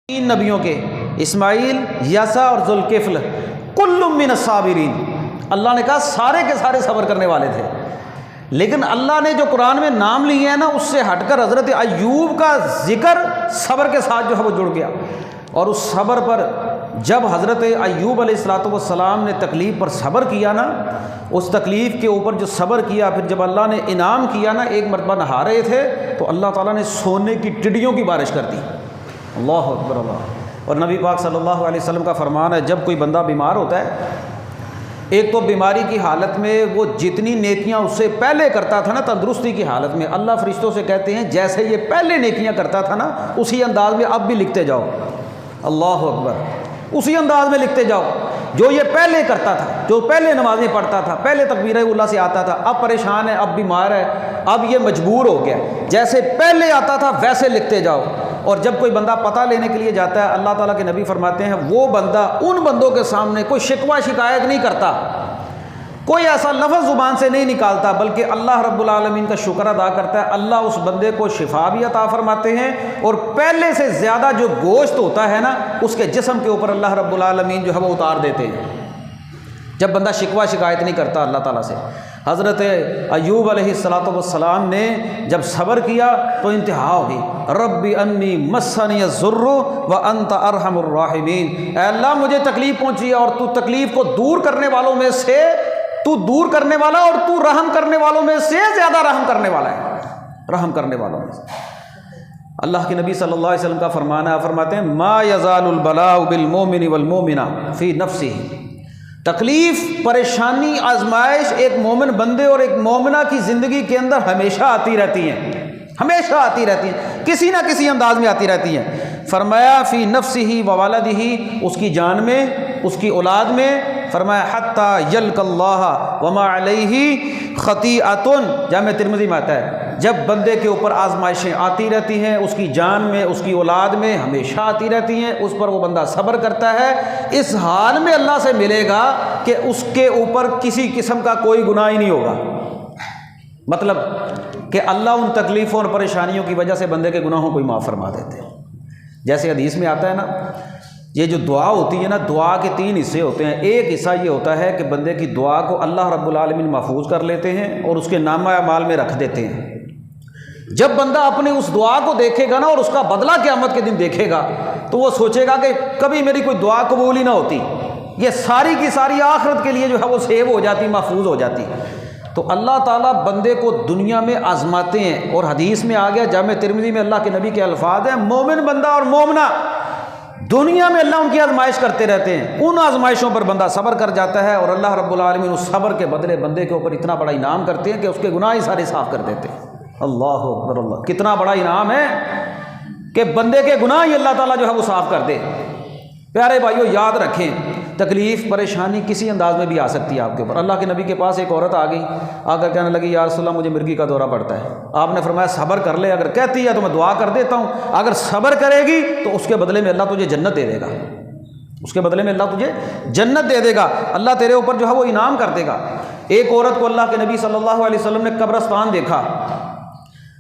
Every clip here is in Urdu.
تین نبیوں کے اسماعیل، یسع اور ذوالکفل کل من الصابرین، اللہ نے کہا سارے کے سارے صبر کرنے والے تھے۔ لیکن اللہ نے جو قرآن میں نام لیے ہیں نا، اس سے ہٹ کر حضرت ایوب کا ذکر صبر کے ساتھ جو ہے وہ جڑ گیا، اور اس صبر پر جب حضرت ایوب علیہ السلام نے تکلیف پر صبر کیا نا، اس تکلیف کے اوپر جو صبر کیا، پھر جب اللہ نے انعام کیا نا، ایک مرتبہ نہا رہے تھے تو اللہ تعالیٰ نے سونے کی ٹڈیوں کی بارش کر دی۔ اللہ اکبر اللہ۔ اور نبی پاک صلی اللہ علیہ وسلم کا فرمان ہے، جب کوئی بندہ بیمار ہوتا ہے، ایک تو بیماری کی حالت میں وہ جتنی نیکیاں اس سے پہلے کرتا تھا نا، تندرستی کی حالت میں اللہ فرشتوں سے کہتے ہیں جیسے یہ پہلے نیکیاں کرتا تھا نا، اسی انداز میں اب بھی لکھتے جاؤ۔ اللہ اکبر، اسی انداز میں لکھتے جاؤ جو یہ پہلے کرتا تھا، جو پہلے نمازیں پڑھتا تھا، پہلے تکبیر اللہ سے آتا تھا، اب پریشان ہے، اب بیمار ہے، اب یہ مجبور ہو گیا، جیسے پہلے آتا تھا ویسے لکھتے جاؤ۔ اور جب کوئی بندہ پتہ لینے کے لیے جاتا ہے، اللہ تعالیٰ کے نبی فرماتے ہیں وہ بندہ ان بندوں کے سامنے کوئی شکوہ شکایت نہیں کرتا، کوئی ایسا لفظ زبان سے نہیں نکالتا، بلکہ اللہ رب العالمین کا شکر ادا کرتا ہے۔ اللہ اس بندے کو شفا بھی عطا فرماتے ہیں، اور پہلے سے زیادہ جو گوشت ہوتا ہے نا، اس کے جسم کے اوپر اللہ رب العالمین جو ہے وہ اتار دیتے ہیں، جب بندہ شکوہ شکایت نہیں کرتا اللہ تعالیٰ سے۔ حضرت ایوب علیہ السلام نے جب صبر کیا تو انتہا ہو گئی، رب انی مسنی الضر وانت ارحم الراحمین، اے اللہ مجھے تکلیف پہنچی ہے اور تو تکلیف کو دور کرنے والوں میں سے، تو دور کرنے والا اور تو رحم کرنے والوں میں سے زیادہ رحم کرنے والا ہے، رحم کرنے والوں میں سے۔ اللہ کے نبی صلی اللہ علیہ وسلم کا فرمان ہے، فرماتے ہیں ما یزال البلاء بالمؤمن والمؤمنہ فی نفسہ، تکلیف، پریشانی، آزمائش ایک مومن بندے اور ایک مومنہ کی زندگی کے اندر ہمیشہ آتی رہتی ہیں، ہمیشہ آتی رہتی ہیں، کسی نہ کسی انداز میں آتی رہتی ہیں۔ فرمایا فی نفسہ وولدہ، اس کی جان میں، اس کی اولاد میں، فرمایا حتی یلق اللہ وما علیہ خطیئۃ، جامع ترمذی میں آتا ہے جب بندے کے اوپر آزمائشیں آتی رہتی ہیں، اس کی جان میں، اس کی اولاد میں ہمیشہ آتی رہتی ہیں، اس پر وہ بندہ صبر کرتا ہے، اس حال میں اللہ سے ملے گا کہ اس کے اوپر کسی قسم کا کوئی گناہ ہی نہیں ہوگا۔ مطلب کہ اللہ ان تکلیفوں اور پریشانیوں کی وجہ سے بندے کے گناہوں کو ہی معاف فرما دیتے ہیں۔ جیسے حدیث میں آتا ہے نا، یہ جو دعا ہوتی ہے نا، دعا کے تین حصے ہوتے ہیں۔ ایک حصہ یہ ہوتا ہے کہ بندے کی دعا کو اللہ رب العالمین محفوظ کر لیتے ہیں اور اس کے نامہ اعمال میں رکھ دیتے ہیں۔ جب بندہ اپنی اس دعا کو دیکھے گا نا، اور اس کا بدلہ قیامت کے دن دیکھے گا، تو وہ سوچے گا کہ کبھی میری کوئی دعا قبول ہی نہ ہوتی، یہ ساری کی ساری آخرت کے لیے جو ہے وہ سیو ہو جاتی، محفوظ ہو جاتی۔ تو اللہ تعالیٰ بندے کو دنیا میں آزماتے ہیں، اور حدیث میں آ گیا، جامع ترمذی میں اللہ کے نبی کے الفاظ ہیں، مومن بندہ اور مومنہ دنیا میں اللہ ان کی آزمائش کرتے رہتے ہیں، ان آزمائشوں پر بندہ صبر کر جاتا ہے، اور اللہ رب العالمین اس صبر کے بدلے بندے کے اوپر اتنا بڑا انعام کرتے ہیں کہ اس کے گناہ ہی سارے صاف کر دیتے ہیں۔ اللہ اکبر اللہ، کتنا بڑا انعام ہے کہ بندے کے گناہ ہی اللہ تعالیٰ جو ہے وہ صاف کر دے۔ پیارے بھائیو، یاد رکھیں، تکلیف، پریشانی کسی انداز میں بھی آ سکتی ہے آپ کے اوپر۔ اللہ کے نبی کے پاس ایک عورت آ گئی، آ کر کہنے لگی یا رسول اللہ مجھے مرگی کا دورہ پڑتا ہے۔ آپ نے فرمایا صبر کر لے، اگر کہتی ہے تو میں دعا کر دیتا ہوں، اگر صبر کرے گی تو اس کے بدلے میں اللہ تجھے جنت دے دے گا، اس کے بدلے میں اللہ تجھے جنت دے دے گا، اللہ تیرے اوپر جو ہے وہ انعام کر دے گا۔ ایک عورت کو اللہ کے نبی صلی اللہ علیہ وسلم نے قبرستان دیکھا،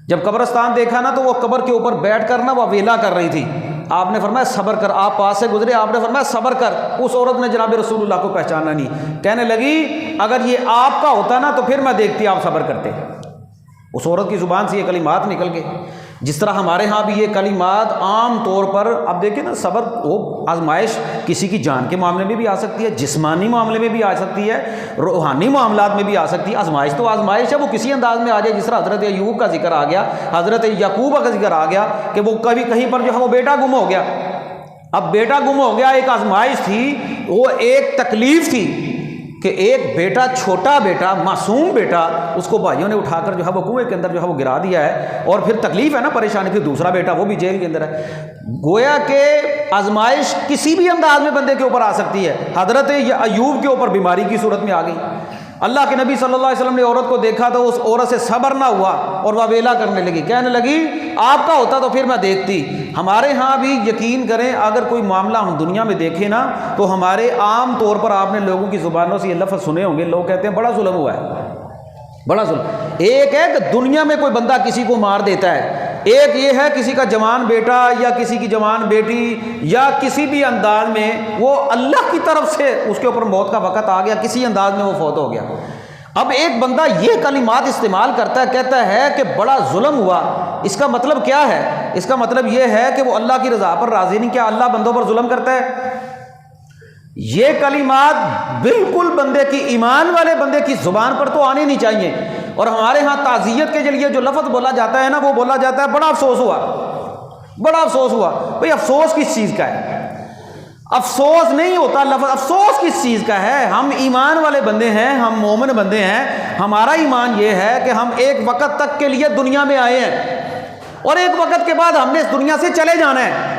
جب قبرستان دیکھا نا تو وہ قبر کے اوپر بیٹھ کر نا وہ ویلا کر رہی تھی۔ آپ نے فرمایا صبر کر، آپ پاس سے گزرے، آپ نے فرمایا صبر کر۔ اس عورت نے جناب رسول اللہ کو پہچانا نہیں، کہنے لگی اگر یہ آپ کا ہوتا نا تو پھر میں دیکھتی آپ صبر کرتے۔ اس عورت کی زبان سے یہ کلمات نکل گئے۔ جس طرح ہمارے ہاں بھی یہ کلمات عام طور پر، اب دیکھیں نا، صبر وہ آزمائش کسی کی جان کے معاملے میں بھی آ سکتی ہے، جسمانی معاملے میں بھی آ سکتی ہے، روحانی معاملات میں بھی آ سکتی ہے۔ آزمائش تو آزمائش ہے، وہ کسی انداز میں آ جائے، جس طرح حضرت ایوب کا ذکر آ گیا، حضرت یعقوب کا ذکر آ گیا کہ وہ کبھی کہیں پر جو ہے وہ بیٹا گم ہو گیا۔ اب بیٹا گم ہو گیا ایک آزمائش تھی، وہ ایک تکلیف تھی کہ ایک بیٹا، چھوٹا بیٹا، معصوم بیٹا، اس کو بھائیوں نے اٹھا کر جو ہے وہ کنویں کے اندر جو ہے وہ گرا دیا ہے، اور پھر تکلیف ہے نا، پریشانی، پھر دوسرا بیٹا وہ بھی جیل کے اندر ہے۔ گویا کہ آزمائش کسی بھی انداز میں بندے کے اوپر آ سکتی ہے۔ حضرت ایوب کے اوپر بیماری کی صورت میں آ گئی، اللہ کے نبی صلی اللہ علیہ وسلم نے عورت کو دیکھا تو اس عورت سے صبر نہ ہوا اور وہ ویلا کرنے لگی، کہنے لگی آپ کا ہوتا تو پھر میں دیکھتی۔ ہمارے ہاں بھی یقین کریں، اگر کوئی معاملہ ہم دنیا میں دیکھیں نا تو ہمارے عام طور پر آپ نے لوگوں کی زبانوں سے یہ لفظ سنے ہوں گے، لوگ کہتے ہیں بڑا ظلم ہوا ہے، بڑا ظلم۔ ایک ہے کہ دنیا میں کوئی بندہ کسی کو مار دیتا ہے، ایک یہ ہے کسی کا جوان بیٹا یا کسی کی جوان بیٹی یا کسی بھی انداز میں وہ اللہ کی طرف سے اس کے اوپر موت کا وقت آ گیا، کسی انداز میں وہ فوت ہو گیا۔ اب ایک بندہ یہ کلمات استعمال کرتا ہے، کہتا ہے کہ بڑا ظلم ہوا، اس کا مطلب کیا ہے؟ اس کا مطلب یہ ہے کہ وہ اللہ کی رضا پر راضی نہیں، کیا اللہ بندوں پر ظلم کرتا ہے؟ یہ کلمات بالکل بندے کی، ایمان والے بندے کی زبان پر تو آنے نہیں چاہیے۔ اور ہمارے ہاں تعزیت کے لیے جو لفظ بولا جاتا ہے نا، وہ بولا جاتا ہے بڑا افسوس ہوا، بڑا افسوس ہوا۔ بھئی افسوس کس چیز کا ہے؟ افسوس نہیں ہوتا لفظ، افسوس کس چیز کا ہے؟ ہم ایمان والے بندے ہیں، ہم مومن بندے ہیں، ہمارا ایمان یہ ہے کہ ہم ایک وقت تک کے لیے دنیا میں آئے ہیں اور ایک وقت کے بعد ہم نے اس دنیا سے چلے جانا ہے۔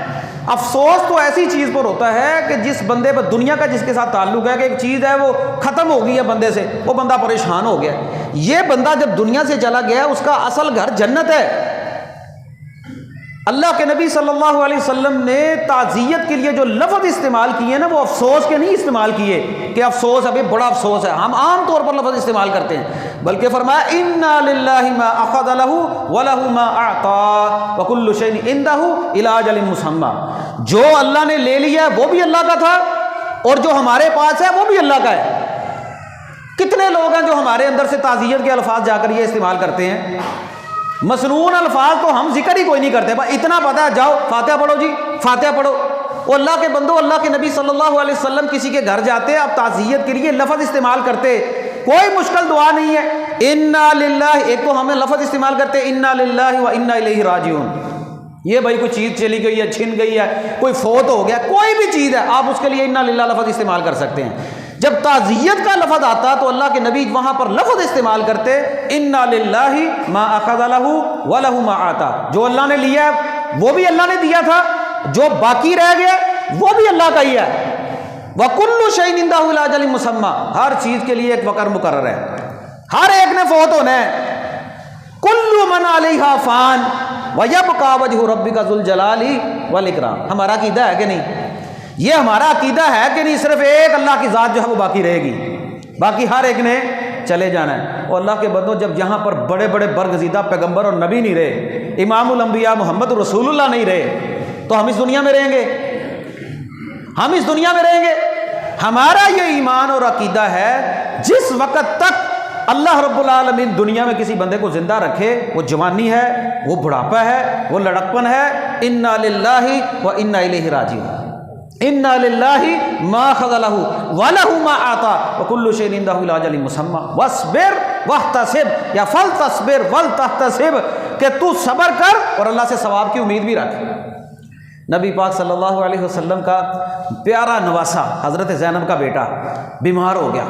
افسوس تو ایسی چیز پر ہوتا ہے کہ جس بندے پر دنیا کا جس کے ساتھ تعلق ہے کہ ایک چیز ہے وہ ختم ہو گئی ہے بندے سے، وہ بندہ پریشان ہو گیا۔ یہ بندہ جب دنیا سے چلا گیا اس کا اصل گھر جنت ہے۔ اللہ کے نبی صلی اللہ علیہ وسلم نے تعزیت کے لیے جو لفظ استعمال کیے ہیں نا، وہ افسوس کے نہیں استعمال کیے کہ افسوس ابھی بڑا افسوس ہے، ہم عام طور پر لفظ استعمال کرتے ہیں، بلکہ فرمایا انا للہ ما اخذ له وله ما اعطى وكل شيء عنده الى اجل مسمى۔ جو اللہ نے لے لیا وہ بھی اللہ کا تھا اور جو ہمارے پاس ہے وہ بھی اللہ کا ہے۔ کتنے لوگ ہیں جو ہمارے اندر سے تعزیت کے الفاظ جا کر یہ استعمال کرتے ہیں؟ مسنون الفاظ تو ہم ذکر ہی کوئی نہیں کرتے، بس اتنا پتا ہے جاؤ فاتحہ پڑھو جی، فاتحہ پڑھو۔ وہ اللہ کے بندو، اللہ کے نبی صلی اللہ علیہ وسلم کسی کے گھر جاتے، آپ تعزیت کے لیے لفظ استعمال کرتے، کوئی مشکل دعا نہیں ہے۔ انا للہ، ایک تو ہمیں لفظ استعمال کرتے انا للہ و انا الیہ راجعون۔ یہ بھائی کوئی چیز چلی گئی ہے، چھن گئی ہے، کوئی فوت ہو گیا، کوئی بھی چیز ہے، آپ اس کے لیے انا للہ لفظ استعمال کر سکتے ہیں۔ جب تعزیت کا لفظ آتا تو اللہ کے نبی وہاں پر لفظ استعمال کرتے انا للہ ما اخذ له وله ما آتا۔ جو اللہ نے لیا ہے وہ بھی اللہ نے دیا تھا، جو باقی رہ گیا وہ بھی اللہ کا ہی ہے۔ وَكُلُّ شَيْءٍ عِندَهُ إِلَىٰ أَجَلٍ مُّسَمًّى، ہر چیز کے لیے ایک وقت مقرر ہے، ہر ایک نے فوت ہونا ہے۔ كُلُّ مَنْ عَلَيْهَا فَانٍ وَيَبْقَىٰ وَجْهُ رَبِّكَ ذُو الْجَلَالِ وَالْإِكْرَامِ۔ ہمارا عقیدہ ہے کہ نہیں؟ یہ ہمارا عقیدہ ہے کہ نہیں؟ صرف ایک اللہ کی ذات جو ہے وہ باقی رہے گی، باقی ہر ایک نے چلے جانا ہے۔ اور اللہ کے بندوں، جب یہاں پر بڑے بڑے برگزیدہ پیغمبر اور نبی نہیں رہے، امام الانبیاء محمد رسول اللہ نہیں رہے، تو ہم اس دنیا میں رہیں گے؟ ہم اس دنیا میں رہیں گے؟ ہمارا یہ ایمان اور عقیدہ ہے جس وقت تک اللہ رب العالمین دنیا میں کسی بندے کو زندہ رکھے، وہ جوانی ہے، وہ بڑھاپا ہے، وہ لڑکپن ہے، انا للہ و انا الیہ راجعون۔ انا للہ ما اخذ له وله ما آتا وكل شيء عنده الى اجل مسمى واصبر واحتسب، یا فلتصبر ولتحتسب، کہ تو صبر کر اور اللہ سے ثواب کی امید بھی رکھ۔ نبی پاک صلی اللہ علیہ وسلم کا پیارا نواسا حضرت زینب کا بیٹا بیمار ہو گیا،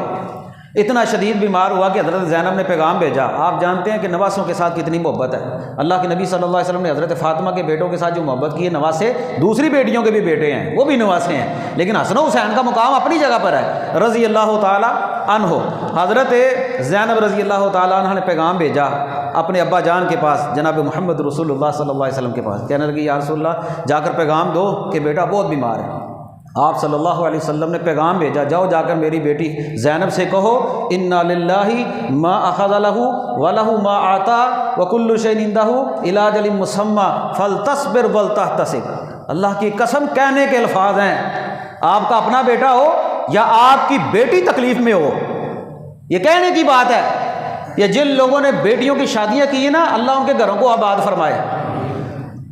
اتنا شدید بیمار ہوا کہ حضرت زینب نے پیغام بھیجا۔ آپ جانتے ہیں کہ نواسوں کے ساتھ کتنی محبت ہے۔ اللہ کے نبی صلی اللہ علیہ وسلم نے حضرت فاطمہ کے بیٹوں کے ساتھ جو محبت کی ہے، نواسے دوسری بیٹیوں کے بھی بیٹے ہیں، وہ بھی نواسے ہیں، لیکن حسن و حسین کا مقام اپنی جگہ پر ہے رضی اللہ تعالی عنہ۔ حضرت زینب رضی اللہ تعالی عنہ نے پیغام بھیجا اپنے ابا جان کے پاس، جناب محمد رسول اللہ صلی اللہ علیہ وسلم کے پاس، کہنے لگی یا رسول اللہ جا کر پیغام دو کہ بیٹا بہت بیمار ہے۔ آپ صلی اللہ علیہ وسلم نے پیغام بھیجا، جاؤ جا کر میری بیٹی زینب سے کہو انا للہ ما اخذ له وله ما آتا وكل شيء عنده الى اجل مسمى فلتصبر ولتحتسب۔ اللہ کی قسم کہنے کے الفاظ ہیں، آپ کا اپنا بیٹا ہو یا آپ کی بیٹی تکلیف میں ہو، یہ کہنے کی بات ہے۔ یہ جن لوگوں نے بیٹیوں کی شادیاں کی ہیں نا، اللہ ان کے گھروں کو آباد فرمائے،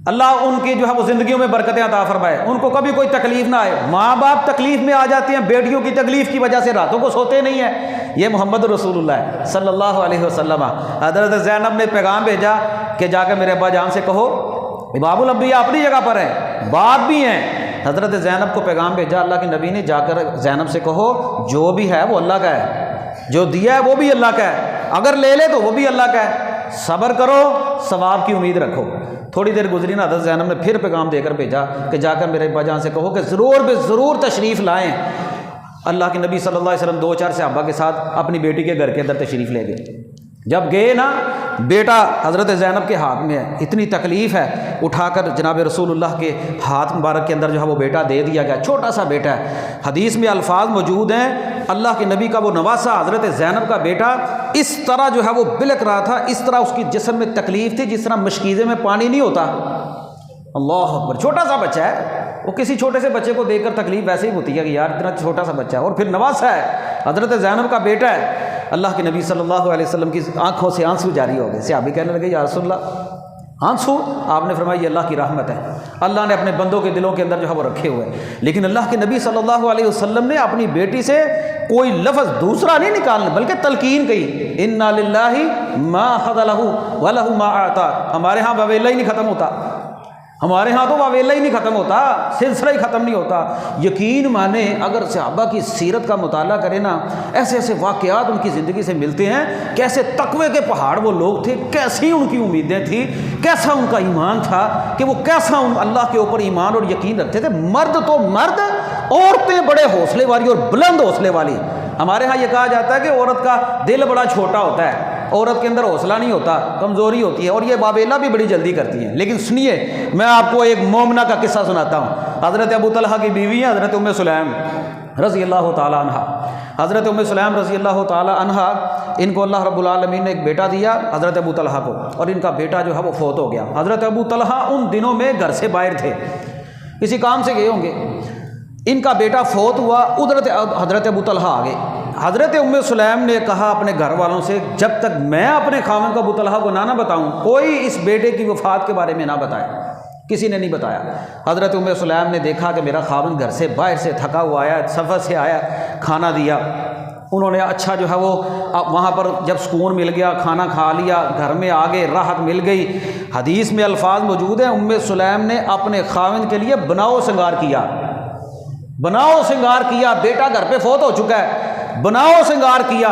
اللہ ان کی جو ہے وہ زندگیوں میں برکتیں عطا فرمائے، ان کو کبھی کوئی تکلیف نہ آئے۔ ماں باپ تکلیف میں آ جاتے ہیں، بیٹیوں کی تکلیف کی وجہ سے راتوں کو سوتے نہیں ہیں۔ یہ محمد رسول اللہ صلی اللہ علیہ وسلم۔ حضرت زینب نے پیغام بھیجا کہ جا کر میرے ابا جان سے کہو، امام الانبیاء اپنی جگہ پر ہیں، باپ بھی ہیں۔ حضرت زینب کو پیغام بھیجا اللہ کے نبی نے، جا کر زینب سے کہو جو بھی ہے وہ اللہ کا ہے، جو دیا ہے وہ بھی اللہ کا ہے، اگر لے لے تو وہ بھی اللہ کا ہے، صبر کرو، ثواب کی امید رکھو۔ تھوڑی دیر گزری نا، حضرت زینب نے پھر پیغام دے کر بھیجا کہ جا کر میرے ابا جان سے کہو کہ ضرور بے ضرور تشریف لائیں۔ اللہ کے نبی صلی اللہ علیہ وسلم 2-4 صحابہ کے ساتھ اپنی بیٹی کے گھر کے اندر تشریف لے گئے۔ جب گئے نا، بیٹا حضرت زینب کے ہاتھ میں ہے، اتنی تکلیف ہے، اٹھا کر جناب رسول اللہ کے ہاتھ مبارک کے اندر جو ہے وہ بیٹا دے دیا گیا، چھوٹا سا بیٹا ہے۔ حدیث میں الفاظ موجود ہیں، اللہ کے نبی کا وہ نواسا حضرت زینب کا بیٹا اس طرح جو ہے وہ بلک رہا تھا، اس طرح اس کی جسم میں تکلیف تھی جس طرح مشکیزے میں پانی نہیں ہوتا۔ اللہ اکبر، چھوٹا سا بچہ ہے، وہ کسی چھوٹے سے بچے کو دیکھ کر تکلیف ویسے ہی ہوتی ہے کہ یار اتنا چھوٹا سا بچہ ہے، اور پھر نواسا ہے، حضرت زینب کا بیٹا ہے۔ اللہ کے نبی صلی اللہ علیہ وسلم کی آنکھوں سے آنسو جاری ہو گئے، صحابی کہنے لگے یا رسول اللہ آنسو؟ آپ نے فرمایا یہ اللہ کی رحمت ہے، اللہ نے اپنے بندوں کے دلوں کے اندر جو ہے وہ رکھے ہوئے ہیں۔ لیکن اللہ کے نبی صلی اللہ علیہ وسلم نے اپنی بیٹی سے کوئی لفظ دوسرا نہیں نکالنا، بلکہ تلقین کہی، انا للہ ما اخذ لہ ولہ ما اعطی۔ ہمارے ہاں واویلا ہی نہیں ختم ہوتا، ہمارے ہاں تو واویلا ہی نہیں ختم ہوتا، سلسلہ ہی ختم نہیں ہوتا۔ یقین مانے اگر صحابہ کی سیرت کا مطالعہ کرے نا، ایسے ایسے واقعات ان کی زندگی سے ملتے ہیں، کیسے تقوی کے پہاڑ وہ لوگ تھے، کیسی ان کی امیدیں تھیں، کیسا ان کا ایمان تھا کہ وہ کیسا اللہ کے اوپر ایمان اور یقین رکھتے تھے۔ مرد تو مرد، عورتیں بڑے حوصلے والی اور بلند حوصلے والی۔ ہمارے ہاں یہ کہا جاتا ہے کہ عورت کا دل بڑا چھوٹا ہوتا ہے، عورت کے اندر حوصلہ نہیں ہوتا، کمزوری ہوتی ہے، اور یہ واویلا بھی بڑی جلدی کرتی ہیں۔ لیکن سنیے، میں آپ کو ایک مومنہ کا قصہ سناتا ہوں۔ حضرت ابو طلحہ کی بیوی ہیں حضرت ام سلیم رضی اللہ تعالیٰ عنہ۔ حضرت ام سلیم رضی اللہ تعالیٰ عنہ، ان کو اللہ رب العالمین نے ایک بیٹا دیا حضرت ابو طلحہ کو، اور ان کا بیٹا جو ہے وہ فوت ہو گیا۔ حضرت ابو طلحہ ان دنوں میں گھر سے باہر تھے، کسی کام سے گئے ہوں گے، ان کا بیٹا فوت ہوا، ادھر حضرت ابو طلحہ آ گئے۔ حضرت ام سلیم نے کہا اپنے گھر والوں سے، جب تک میں اپنے خاوند کو ابو طلحہ کو نہ بتاؤں، کوئی اس بیٹے کی وفات کے بارے میں نہ بتائے۔ کسی نے نہیں بتایا۔ حضرت ام سلیم نے دیکھا کہ میرا خاوند گھر سے باہر سے تھکا ہوا آیا، سفر سے آیا، کھانا دیا، انہوں نے اچھا جو ہے وہ وہاں پر جب سکون مل گیا، کھانا کھا لیا، گھر میں آگے راحت مل گئی۔ حدیث میں الفاظ موجود ہیں، ام سلیم نے اپنے خاوند کے لیے بناؤ سنگار کیا، بناؤ سنگار کیا، بیٹا گھر پہ فوت ہو چکا ہے، بناؤ سنگار کیا،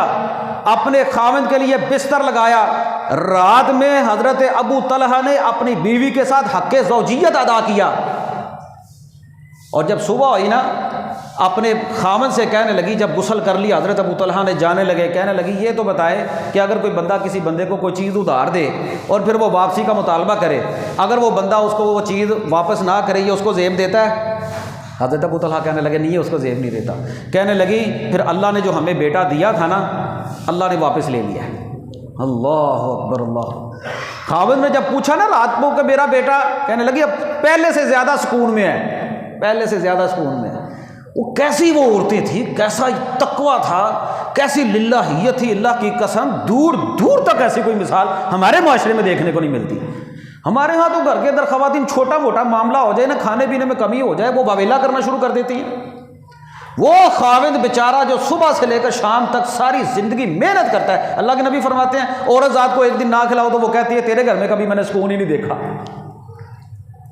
اپنے خاوند کے لیے بستر لگایا۔ رات میں حضرت ابو طلحہ نے اپنی بیوی کے ساتھ حق زوجیت ادا کیا، اور جب صبح ہوئی نا، اپنے خاوند سے کہنے لگی، جب غسل کر لیا حضرت ابو طلحہ نے، جانے لگے، کہنے لگی یہ تو بتائے کہ اگر کوئی بندہ کسی بندے کو کوئی چیز ادھار دے اور پھر وہ واپسی کا مطالبہ کرے، اگر وہ بندہ اس کو وہ چیز واپس نہ کرے، یہ اس کو زیب دیتا ہے؟ حضرت ابو طلحہ کہنے لگے نہیں، اس کو زیب نہیں دیتا۔ کہنے لگی پھر اللہ نے جو ہمیں بیٹا دیا تھا نا، اللہ نے واپس لے لیا۔ اللہ اکبر، اللہ۔ خاوند نے جب پوچھا نا رات کو کہ میرا بیٹا، کہنے لگی اب پہلے سے زیادہ سکون میں ہے، پہلے سے زیادہ سکون میں ہے۔ وہ کیسی وہ عورتیں تھیں، کیسا تقویٰ تھا، کیسی للہیت تھی، اللہ کی قسم دور دور تک ایسی کوئی مثال ہمارے معاشرے میں دیکھنے کو نہیں ملتی۔ ہمارے ہاں تو گھر کے اندر خواتین چھوٹا موٹا معاملہ ہو جائے نا، کھانے پینے میں کمی ہو جائے، وہ واویلا کرنا شروع کر دیتی ہیں۔ وہ خاوند بیچارہ جو صبح سے لے کر شام تک ساری زندگی محنت کرتا ہے، اللہ کے نبی فرماتے ہیں عورت ذات کو ایک دن نہ کھلاؤ تو وہ کہتی ہے تیرے گھر میں کبھی میں نے سکون ہی نہیں دیکھا،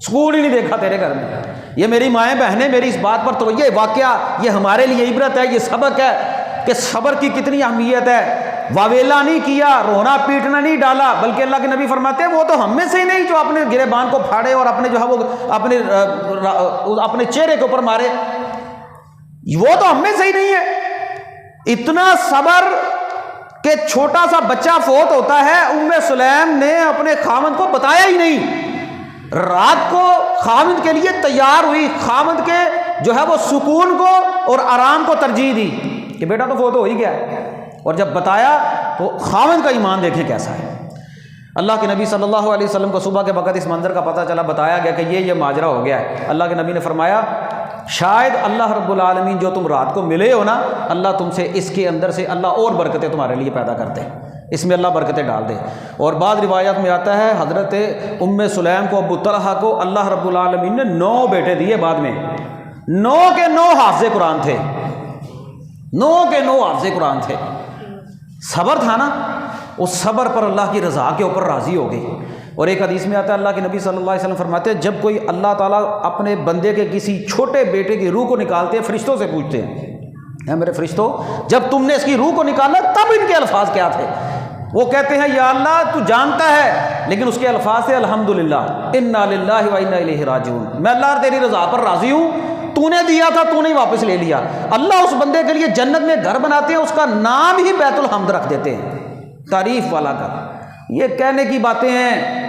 سکون ہی نہیں دیکھا تیرے گھر میں۔ یہ میری مائیں بہنیں میری اس بات پر تو یہ واقعہ یہ ہمارے لیے عبرت ہے، یہ سبق ہے کہ صبر کی کتنی اہمیت ہے۔ واویلا نہیں کیا، رونا پیٹنا نہیں ڈالا، بلکہ اللہ کے نبی فرماتے ہیں وہ تو ہم میں سے ہی نہیں جو اپنے گریبان کو پھاڑے اور اپنے جو ہے وہ اپنے چہرے کے اوپر مارے، وہ تو ہم میں سے ہی نہیں ہے۔ اتنا صبر کہ چھوٹا سا بچہ فوت ہوتا ہے، ام سلیم نے اپنے خاوند کو بتایا ہی نہیں، رات کو خاوند کے لیے تیار ہوئی، خاوند کے جو ہے وہ سکون کو اور آرام کو ترجیح دی کہ بیٹا تو فوت ہو ہی گیا، اور جب بتایا تو خاوند کا ایمان دیکھیں کیسا ہے۔ اللہ کے نبی صلی اللہ علیہ وسلم کو صبح کے وقت اس منظر کا پتہ چلا، بتایا گیا کہ یہ ماجرا ہو گیا ہے۔ اللہ کے نبی نے فرمایا شاید اللہ رب العالمین جو تم رات کو ملے ہو نا، اللہ تم سے اس کے اندر سے اللہ اور برکتیں تمہارے لیے پیدا کرتے ہیں، اس میں اللہ برکتیں ڈال دے۔ اور بعض روایات میں آتا ہے حضرت ام سلیم کو، ابو طلحہ کو اللہ رب العالمین نے 9 بیٹے دیے بعد میں، 9 کے 9 حافظ قرآن تھے، 9 کے 9 حافظ قرآن تھے۔ صبر تھا نا، اس صبر پر اللہ کی رضا کے اوپر راضی ہو گئی۔ اور ایک حدیث میں آتا ہے اللہ کے نبی صلی اللہ علیہ وسلم فرماتے ہیں جب کوئی اللہ تعالیٰ اپنے بندے کے کسی چھوٹے بیٹے کی روح کو نکالتے ہیں، فرشتوں سے پوچھتے ہیں اے میرے فرشتوں جب تم نے اس کی روح کو نکالا تب ان کے الفاظ کیا تھے؟ وہ کہتے ہیں یا اللہ تو جانتا ہے، لیکن اس کے الفاظ سے الحمدللہ انا للہ و انا الیہ راجعون، میں اللہ تیری رضا پر راضی ہوں، تو نے دیا تھا تو نے واپس لے لیا۔ اللہ اس بندے کے لیے جنت میں گھر بناتے ہیں، اس کا نام ہی بیت الحمد رکھ دیتے ہیں، تعریف والا گھر، یہ کہنے کی باتیں ہیں۔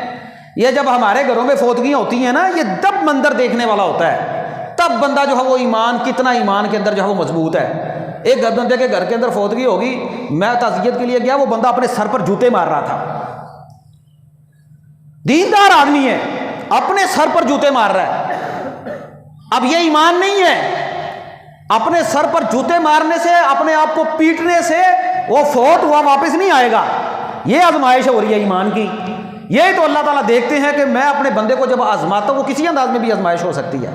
یہ جب ہمارے گھروں میں فوتگیاں ہوتی ہیں نا، یہ تب منظر دیکھنے والا ہوتا ہے، تب بندہ جو ہے وہ ایمان، کتنا ایمان کے اندر جو ہے وہ مضبوط ہے۔ ایک بندے کے گھر کے اندر فوتگی ہوگی، میں تعزیت کے لیے گیا، وہ بندہ اپنے سر پر جوتے مار رہا تھا، دیندار آدمی ہے، اپنے سر پر جوتے مار رہا ہے۔ اب یہ ایمان نہیں ہے، اپنے سر پر جوتے مارنے سے، اپنے آپ کو پیٹنے سے وہ فوت ہوا واپس نہیں آئے گا، یہ آزمائش ہو رہی ہے ایمان کی۔ یہی تو اللہ تعالیٰ دیکھتے ہیں کہ میں اپنے بندے کو جب آزماتا ہوں، وہ کسی انداز میں بھی آزمائش ہو سکتی ہے۔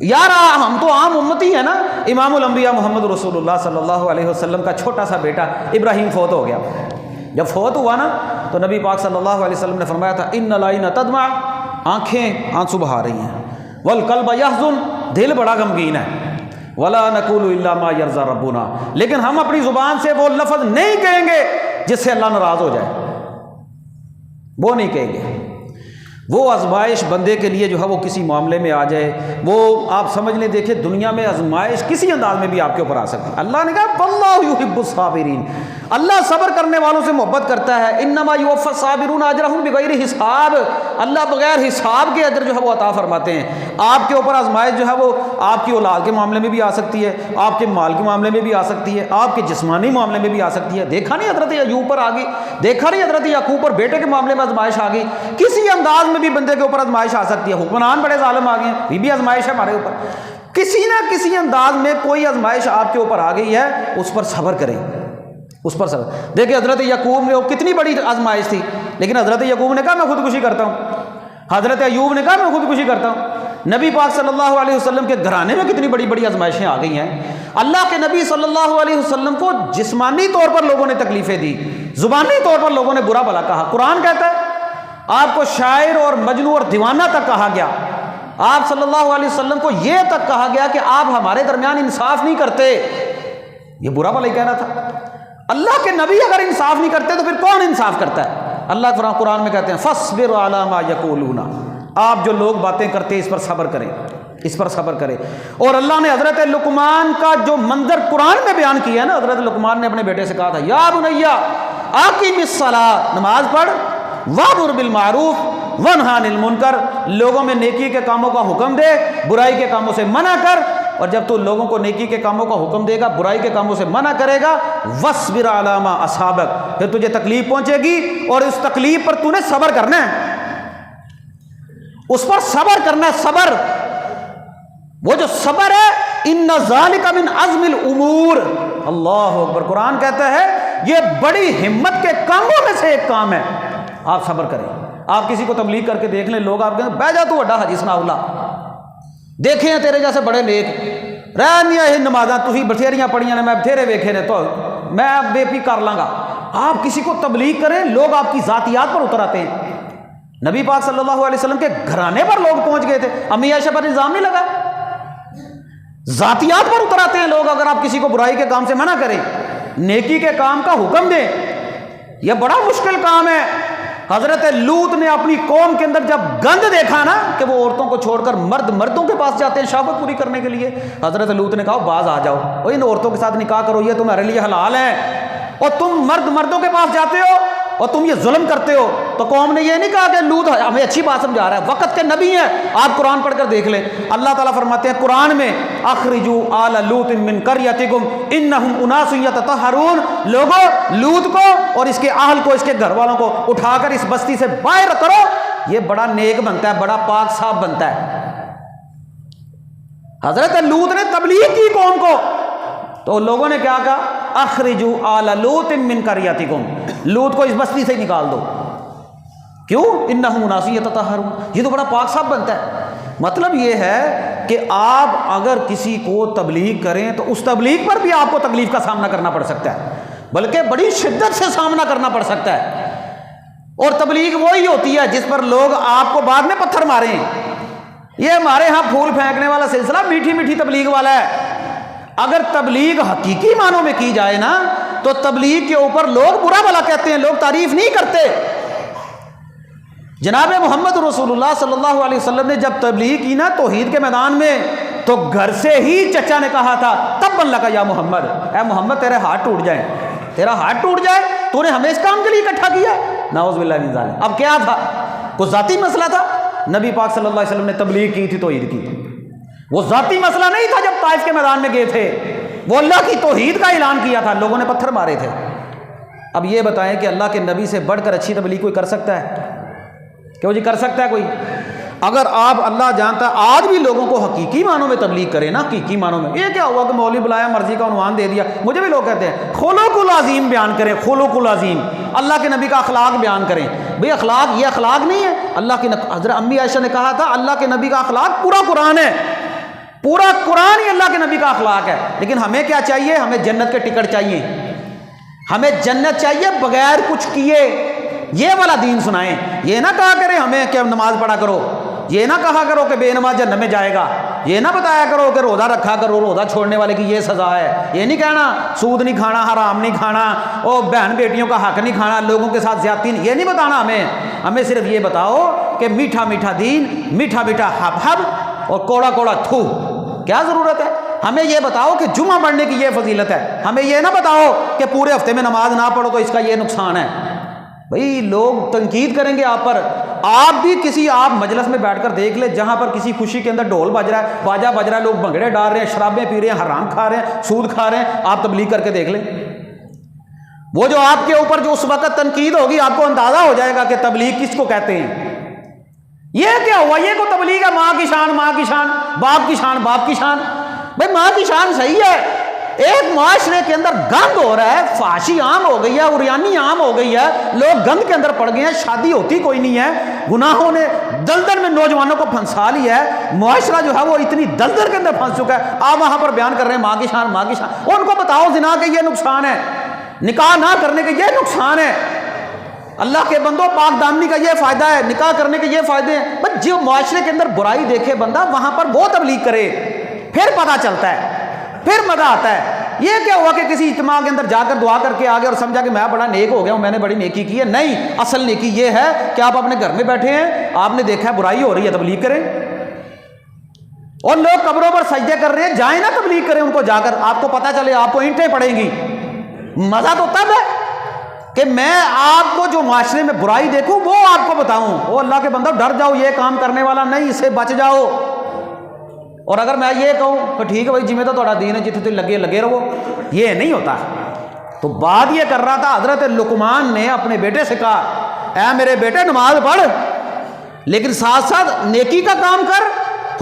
یار ہم تو عام امتی ہیں نا، امام الانبیاء محمد رسول اللہ صلی اللہ علیہ وسلم کا چھوٹا سا بیٹا ابراہیم فوت ہو گیا۔ جب فوت ہوا نا تو نبی پاک صلی اللہ علیہ وسلم نے فرمایا تھا ان العین تدمع، آنکھیں آنسو بہا رہی ہیں، والقلب یحزن، دل بڑا غمگین ہے، ولا نقول الا ما یرضی ربنا، لیکن ہم اپنی زبان سے وہ لفظ نہیں کہیں گے جس سے اللہ ناراض ہو جائے، وہ نہیں کہیں گے۔ وہ آزمائش بندے کے لیے جو ہے وہ کسی معاملے میں آ جائے، وہ آپ سمجھ لیں، دیکھیں دنیا میں آزمائش کسی انداز میں بھی آپ کے اوپر آ سکتی ہے۔ اللہ نے کہا واللہ یحب الصابرین، اللہ صبر کرنے والوں سے محبت کرتا ہے۔ انما یوفی الصابرون اجرهم بغیر حساب، اللہ بغیر حساب کے اجر جو ہے وہ عطا فرماتے ہیں۔ آپ کے اوپر آزمائش جو ہے وہ آپ کی اولاد کے معاملے میں بھی آ سکتی ہے، آپ کے مال کے معاملے میں بھی آ سکتی ہے، آپ کے جسمانی معاملے میں بھی آ سکتی ہے۔ دیکھا نہیں حضرت ایوب پر آ گئی، دیکھا نہیں حضرت یعقوب پر بیٹے کے معاملے میں آزمائش آ گئی، کسی انداز میں بھی بندے کے اوپر آزمائش آ سکتی ہے۔ حکمران بڑے ظالم آ گئے ہیں، یہ بھی آزمائش ہے ہمارے اوپر، کسی نہ کسی انداز میں کوئی آزمائش آپ کے اوپر آ گئی ہے، اس پر صبر کریں، اس پر صبر۔ دیکھیں حضرت یعقوب نے، وہ کتنی بڑی آزمائش تھی، لیکن حضرت یعقوب نے کہا میں خودکشی کرتا ہوں، حضرت ایوب نے کہا میں خودکشی کرتا ہوں۔ نبی پاک صلی اللہ علیہ وسلم کے گھرانے میں کتنی بڑی بڑی آزمائشیں آ گئی ہیں۔ اللہ کے نبی صلی اللہ علیہ وسلم کو جسمانی طور پر لوگوں نے تکلیفیں دی، زبانی طور پر لوگوں نے برا بھلا کہا۔ قرآن کہتا ہے آپ کو شاعر اور مجنون اور دیوانہ تک کہا گیا، آپ صلی اللہ علیہ وسلم کو یہ تک کہا گیا کہ آپ ہمارے درمیان انصاف نہیں کرتے، یہ برا بھلا ہی کہنا تھا۔ اللہ کے نبی اگر انصاف نہیں کرتے تو پھر کون انصاف کرتا ہے؟ اللہ قرآن میں کہتے ہیں فاصبر علی ما یقولون، آپ جو لوگ باتیں کرتے ہیں اس پر صبر کریں، اس پر صبر کریں۔ اور اللہ نے حضرت لقمان کا جو منظر قرآن میں بیان کیا ہے نا، حضرت لقمان نے اپنے بیٹے سے کہا تھا یا بنیا اقیم الصلاۃ، نماز پڑھ، وامر بالمعروف ونہی عن المنکر، لوگوں میں نیکی کے کاموں کا حکم دے، برائی کے کاموں سے منع کر، اور جب تو لوگوں کو نیکی کے کاموں کا حکم دے گا، برائی کے کاموں سے منع کرے گا، وَاصْبِرْ عَلَىٰ مَا أَصَابَكَ، پھر تجھے تکلیف پہنچے گی اور اس تکلیف پر تو نے صبر کرنا ہے، اس پر صبر کرنا ہے۔ صبر، وہ جو صبر ہے، اِنَّ ذَلِكَ مِنْ عَزْمِ الْأُمُورِ، اللہ اکبر، قرآن کہتا ہے یہ بڑی ہمت کے کاموں میں سے ایک کام ہے، آپ صبر کریں۔ آپ کسی کو تبلیغ کر کے دیکھ لیں، لوگ آپ کہتے ہیں بہ جا تو وڈا حجی سنا اللہ، دیکھے ہیں تیرے جیسے بڑے نیک، رہنیاں یہ نمازاں تھی بتھیریاں پڑھیاں نے، میں بتھیرے ویکھے نے، تو میں بے پی کر لاں گا۔ آپ کسی کو تبلیغ کریں، لوگ آپ کی ذاتیات پر اتر آتے ہیں۔ نبی پاک صلی اللہ علیہ وسلم کے گھرانے پر لوگ پہنچ گئے تھے، امی عائشہ پر الزام نہیں لگا، ذاتیات پر اتر آتے ہیں لوگ۔ اگر آپ کسی کو برائی کے کام سے منع کریں، نیکی کے کام کا حکم دیں، یہ بڑا مشکل کام ہے۔ حضرت لوط نے اپنی قوم کے اندر جب گند دیکھا نا کہ وہ عورتوں کو چھوڑ کر مردوں کے پاس جاتے ہیں شہوت پوری کرنے کے لیے، حضرت لوط نے کہا باز آ جاؤ، اور ان عورتوں کے ساتھ نکاح کرو، یہ تمہارے لیے حلال ہے، اور تم مردوں کے پاس جاتے ہو اور تم یہ ظلم کرتے ہو۔ تو قوم نے یہ نہیں کہا کہ لوط ہمیں اچھی بات سمجھا رہا ہے، وقت کے نبی ہیں، آپ قرآن پڑھ کر دیکھ لیں، اللہ تعالیٰ فرماتے ہیں قرآن میں اخرجوا آل لوط من قریتکم انہم اناس یتطہرون، لوگوں لوط کو اور اس کے اہل کو، اس کے گھر والوں کو اٹھا کر اس بستی سے باہر کرو، یہ بڑا نیک بنتا ہے، بڑا پاک صاف بنتا ہے۔ حضرت لوط نے تبلیغ کی قوم کو، تو لوگوں نے کیا کہا اخرجوا آل لوط من قریتکم، لوط کو اس بستی سے نکال دو، کیوں؟ انہم اناس یتطہرون، یہ تو بڑا پاک صاف بنتا ہے۔ مطلب یہ ہے کہ آپ اگر کسی کو تبلیغ کریں تو اس تبلیغ پر بھی آپ کو تکلیف کا سامنا کرنا پڑ سکتا ہے، بلکہ بڑی شدت سے سامنا کرنا پڑ سکتا ہے۔ اور تبلیغ وہی ہوتی ہے جس پر لوگ آپ کو بعد میں پتھر ماریں۔ یہ ہمارے ہاں پھول پھینکنے والا سلسلہ میٹھی میٹھی تبلیغ والا ہے۔ اگر تبلیغ حقیقی معنوں میں کی جائے نا تو تبلیغ کے اوپر لوگ برا بھلا کہتے ہیں، لوگ تعریف نہیں کرتے۔ جناب محمد رسول اللہ صلی اللہ علیہ وسلم نے جب تبلیغ کی نا توحید کے میدان میں، تو گھر سے ہی چچا نے کہا تھا تب لک یا محمد، اے محمد تیرے ہاتھ ٹوٹ جائیں، تیرا ہاتھ ٹوٹ جائے، تو نے ہمیں اس کام کے لیے اکٹھا کیا؟ نعوذ باللہ من ذالک۔ اب کیا تھا؟ کوئی ذاتی مسئلہ تھا؟ نبی پاک صلی اللہ علیہ وسلم نے تبلیغ کی تھی توحید کی، وہ ذاتی مسئلہ نہیں تھا۔ جب طائف کے میدان میں گئے تھے وہ اللہ کی توحید کا اعلان کیا تھا، لوگوں نے پتھر مارے تھے۔ اب یہ بتائیں کہ اللہ کے نبی سے بڑھ کر اچھی تبلیغ کوئی کر سکتا ہے؟ کیوں جی کر سکتا ہے کوئی؟ اگر آپ اللہ جانتا ہے آج بھی لوگوں کو حقیقی معنوں میں تبلیغ کریں نا، حقیقی معنوں میں، یہ کیا ہوا کہ مولوی بلایا، مرضی کا عنوان دے دیا۔ مجھے بھی لوگ کہتے ہیں خلق العظیم بیان کریں، خلق العظیم، اللہ کے نبی کا اخلاق بیان کریں۔ بھئی اخلاق، یہ اخلاق نہیں ہے؟ اللہ کی حضرت امی عائشہ نے کہا تھا اللہ کے نبی کا اخلاق پورا قرآن ہے، پورا قرآن ہی اللہ کے نبی کا اخلاق ہے۔ لیکن ہمیں کیا چاہیے؟ ہمیں جنت کے ٹکٹ چاہیے، ہمیں جنت چاہیے بغیر کچھ کیے۔ یہ والا دین سنائیں، یہ نہ کہا کرے ہمیں کہ نماز پڑھا کرو، یہ نہ کہا کرو کہ بے نماز جہنم میں جائے گا، یہ نہ بتایا کرو کہ روزہ رکھا کرو، روزہ چھوڑنے والے کی یہ سزا ہے، یہ نہیں کہنا سود نہیں کھانا، حرام نہیں کھانا، اور بہن بیٹیوں کا حق نہیں کھانا، لوگوں کے ساتھ زیادتی نہیں، یہ نہیں بتانا ہمیں صرف یہ بتاؤ کہ میٹھا میٹھا دین، میٹھا میٹھا ہب ہب اور کوڑا کوڑا تھو، کیا ضرورت ہے؟ ہمیں یہ بتاؤ کہ جمعہ پڑھنے کی یہ فضیلت ہے، ہمیں یہ نہ بتاؤ کہ پورے ہفتے میں نماز نہ پڑھو تو اس کا یہ نقصان ہے۔ بھئی لوگ تنقید کریں گے آپ پر، آپ بھی کسی آپ مجلس میں بیٹھ کر دیکھ لیں جہاں پر کسی خوشی کے اندر ڈھول بج رہا ہے، باجا بج رہا ہے، لوگ بھنگڑے ڈال رہے ہیں، شرابیں پی رہے ہیں، حرام کھا رہے ہیں، سود کھا رہے ہیں، آپ تبلیغ کر کے دیکھ لیں۔ وہ جو آپ کے اوپر جو اس وقت تنقید ہوگی آپ کو اندازہ ہو جائے گا کہ تبلیغ کس کو کہتے ہیں۔ یہ کیا ہوا؟ یہ کو تبلیغ ہے ماں کی شان، ماں کی شان، باپ کی شان، باپ کی شان۔ بھئی ماں کی شان صحیح ہے، ایک معاشرے کے اندر گند ہو رہا ہے، فحاشی عام ہو گئی ہے، عریانی عام ہو گئی ہے، لوگ گند کے اندر پڑ گئے ہیں، شادی ہوتی کوئی نہیں ہے، گناہوں نے دلدل میں نوجوانوں کو پھنسا لیا ہے، معاشرہ جو ہے وہ اتنی دلدل کے اندر پھنس چکا ہے۔ آپ وہاں پر بیان کر رہے ہیں ماں کی شان، ماں کی شان، ان کو بتاؤ زنا کے یہ نقصان ہے، نکاح نہ کرنے کے یہ نقصان ہے، اللہ کے بندوں پاک دامنی کا یہ فائدہ ہے، نکاح کرنے کے یہ فائدے ہیں۔ بس جو معاشرے کے اندر برائی دیکھے بندہ وہاں پر وہ تبلیغ کرے، پھر پتہ چلتا ہے، پھر مزہ آتا ہے۔ یہ کیا ہوا کہ کسی اجتماع کے اندر جا کر دعا کر کے آگے اور سمجھا کہ میں بڑا نیک ہو گیا ہوں، میں نے بڑی نیکی کی ہے؟ نہیں، اصل نیکی یہ ہے کہ آپ اپنے گھر میں بیٹھے ہیں، آپ نے دیکھا ہے برائی ہو رہی ہے، تبلیغ کریں۔ اور لوگ قبروں پر سجدے کر رہے ہیں، جائیں نا تبلیغ کریں ان کو جا کر، آپ کو پتہ چلے، آپ کو اینٹیں پڑیں گی۔ مزہ تو تب ہے کہ میں آپ کو جو معاشرے میں برائی دیکھوں وہ آپ کو بتاؤں، او اللہ کے بندہ ڈر جاؤ، یہ کام کرنے والا نہیں، اس سے بچ جاؤ۔ اور اگر میں یہ کہوں کہ ٹھیک ہے بھائی جی میں تو تھوڑا دین ہے جتنے تم لگے رہو، یہ نہیں ہوتا۔ تو بات یہ کر رہا تھا، حضرت لقمان نے اپنے بیٹے سے کہا اے میرے بیٹے نماز پڑھ، لیکن ساتھ ساتھ نیکی کا کام کر،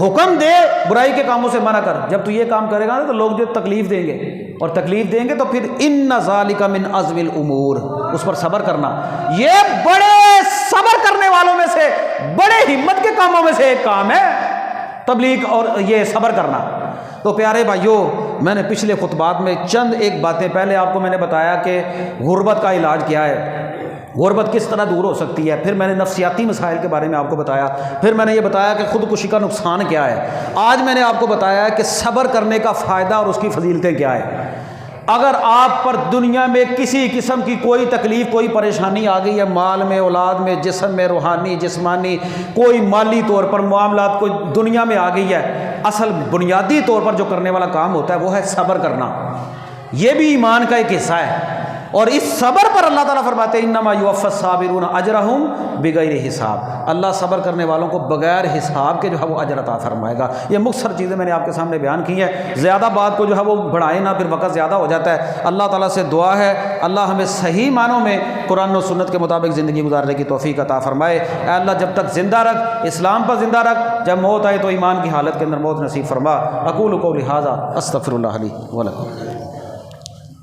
حکم دے، برائی کے کاموں سے منع کر۔ جب تو یہ کام کرے گا تو لوگ جو تکلیف دیں گے، اور تکلیف دیں گے تو پھر ان ذالک من عزم الامور، اس پر صبر کرنا۔ یہ بڑے صبر کرنے والوں میں سے، بڑے ہمت کے کاموں میں سے ایک کام ہے تبلیغ اور یہ صبر کرنا۔ تو پیارے بھائیوں، میں نے پچھلے خطبات میں چند ایک باتیں، پہلے آپ کو میں نے بتایا کہ غربت کا علاج کیا ہے، غربت کس طرح دور ہو سکتی ہے، پھر میں نے نفسیاتی مسائل کے بارے میں آپ کو بتایا، پھر میں نے یہ بتایا کہ خودکشی کا نقصان کیا ہے، آج میں نے آپ کو بتایا کہ صبر کرنے کا فائدہ اور اس کی فضیلتیں کیا ہے۔ اگر آپ پر دنیا میں کسی قسم کی کوئی تکلیف، کوئی پریشانی آ گئی ہے، مال میں، اولاد میں، جسم میں، روحانی، جسمانی، کوئی مالی طور پر معاملات کوئی دنیا میں آ گئی ہے، اصل بنیادی طور پر جو کرنے والا کام ہوتا ہے وہ ہے صبر کرنا۔ یہ بھی ایمان کا ایک حصہ ہے، اور اس صبر پر اللہ تعالیٰ فرماتے ہیں انما یوفی الصابرون اجرہم بغیر حساب، اللہ صبر کرنے والوں کو بغیر حساب کے جو ہے وہ اجر عطا فرمائے گا۔ یہ مختصر چیزیں میں نے آپ کے سامنے بیان کی ہیں، زیادہ بات کو جو ہے وہ بڑھائیں نہ، پھر وقت زیادہ ہو جاتا ہے۔ اللہ تعالیٰ سے دعا ہے اللہ ہمیں صحیح معنوں میں قرآن و سنت کے مطابق زندگی گزارنے کی توفیق عطا فرمائے۔ اے اللہ جب تک زندہ رکھ، اسلام پر زندہ رکھ، جب موت آئے تو ایمان کی حالت کے اندر موت نصیب فرما۔ اقول قولی ھذا استغفر اللہ لی ولکم۔